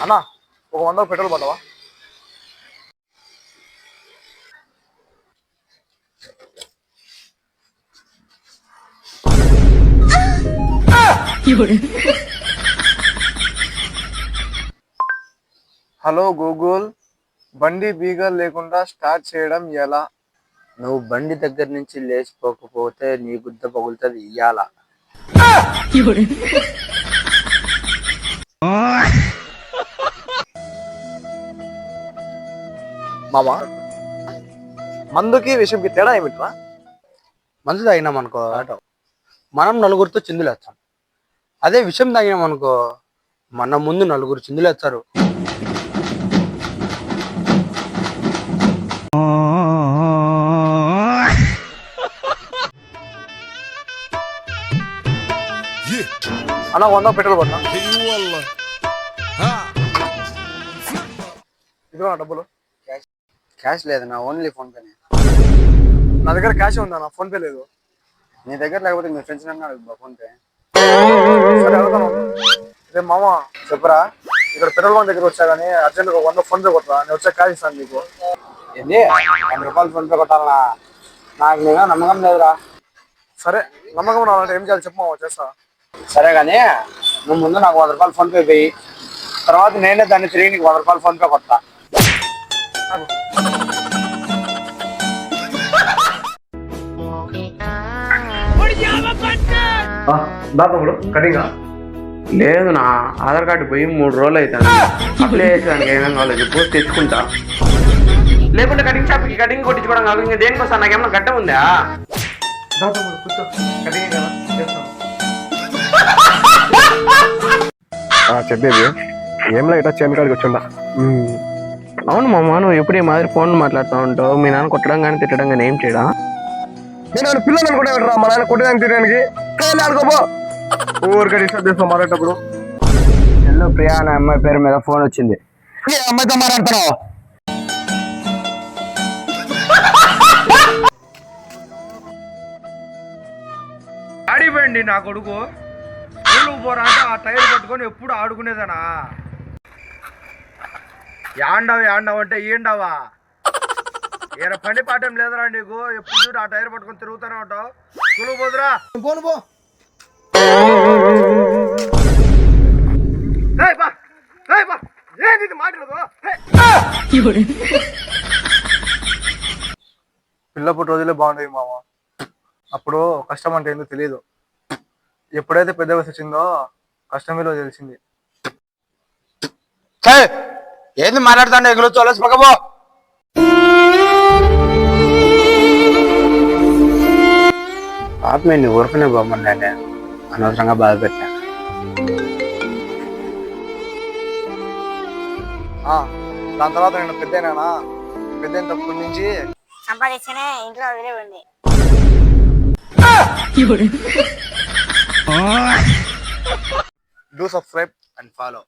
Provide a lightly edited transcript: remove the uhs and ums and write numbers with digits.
అన్నా ఒక 100 petrol పడవా? Hello Google, బండి బీగల్ లేకుండా స్టార్ట్ చేయడం ఎలా? నువ్వు బండి దగ్గర నుంచి లేచిపోకపోతే నీ గుద్ద పగులుతుంది ఇయ్యాల. మామా, మందుకి విషయంకి తేడా ఏమిట్రా? మందు తాగినాం అనుకో మనం నలుగురితో చిందులేస్తాం. అదే విషయం తాగినాం అనుకో మన ముందు నలుగురు చిందులేస్తారు. అన్న 100 పెట్రోల్ పడతా. ఇదిగో డబ్బులు. క్యాష్ లేదు నా ఓన్లీ ఫోన్ పేనే. నా దగ్గర క్యాష్ ఉందా? నా ఫోన్ పే లేదు. నీ దగ్గర లేకపోతే మీ ఫ్రెండ్స్ అడుగు ఫోన్ పే. సరే అడుగుతాను. రేపు మామ చెప్పరా? ఇక్కడ పెట్రోల్ బంక్ దగ్గర వచ్చా కానీ అర్జెంట్గా 100 ఫోన్ పే కొట్టరా, నేను వచ్చా క్యాష్ ఇస్తాను నీకు. ఏంది 100 రూపాయలు ఫోన్ పే కొట్టాలనా? నాకు నేను నమ్మకం లేదురా. సరే నమ్మకం రావాలంటే ఏం చేయాలి చెప్పు మామ, చేస్తా. సరే కానీ నువ్వు ముందు నాకు 100 రూపాయలు ఫోన్ పే పోయి తర్వాత నేనే దాన్ని తిరిగి నీకు 100 రూపాయలు ఫోన్ పే కొట్టా. కటింగా లేదు నా ఆధార్ కార్డు పోయి 3 రోజులు అవుతాను. అప్లై చేసేదానికి ఏమేమి కాలేదు పోస్ట్ తెచ్చుకుంటా. లేకుంటే కటింగ్ షాప్కి కటింగ్ కొట్టించుకోవడం కాదు ఇంకా దేనికోసం నాకేమన్నా గడ్డం ఉందా? కూర్చో, కటింగ్ కదా చేస్తాను. చెప్పేది ఏం లైట్ చేను కాడికి వచ్చిండా. అవును మామ, నువ్వు ఎప్పుడు ఈ మాదిరి ఫోన్ మాట్లాడుతూ ఉంటావు. మీ నాన్న కొట్టడం కానీ తిట్టడం కానీ ఏం చేయడా? నేను పిల్లలు అనుకుంటే రా మా నాయన కొట్టడానికి తినడానికి ఆడుకోపో ఊరికే డిస్టర్బ్ చేస్తాం మాట్లాడేటప్పుడు. ఎల్లు ప్రియా అనే అమ్మాయి పేరు మీద ఫోన్ వచ్చింది. ఏ అమ్మాయితో మాట్లాడతావు? ఆడిపోయింది నా కొడుకు. స్కూల్కి పోరా అంటే ఆ టైర్ పట్టుకొని ఎప్పుడు ఆడుకునేదనా? యాండవ్ అంటే ఏండవా? ఈయన పని పాఠం లేదురా నీకు. ఎప్పుడు చూడు ఆ టైర్ పట్టుకొని తిరుగుతూనే ఉంటావు. స్కూల్కి పోదురా. పో పిల్లప్పుడు రోజులే బాగుండేవి మామ. అప్పుడు కష్టం అంటే ఏందో తెలియదు. ఎప్పుడైతే పెద్ద వయసు వచ్చిందో కష్టం విలువ తెలిసింది. ఏంది మాట్లాడుతాండే ఎగులు చోలేసిపోకపో. పాప నీ ఊరుకునే బాగున్నానే అనవసరంగా బాధ పెట్టా. దాని తర్వాత నేను పెద్దయినా తప్పటి నుంచి సంపాదించనే ఇంట్లో వదిలేవండి. Do subscribe and follow.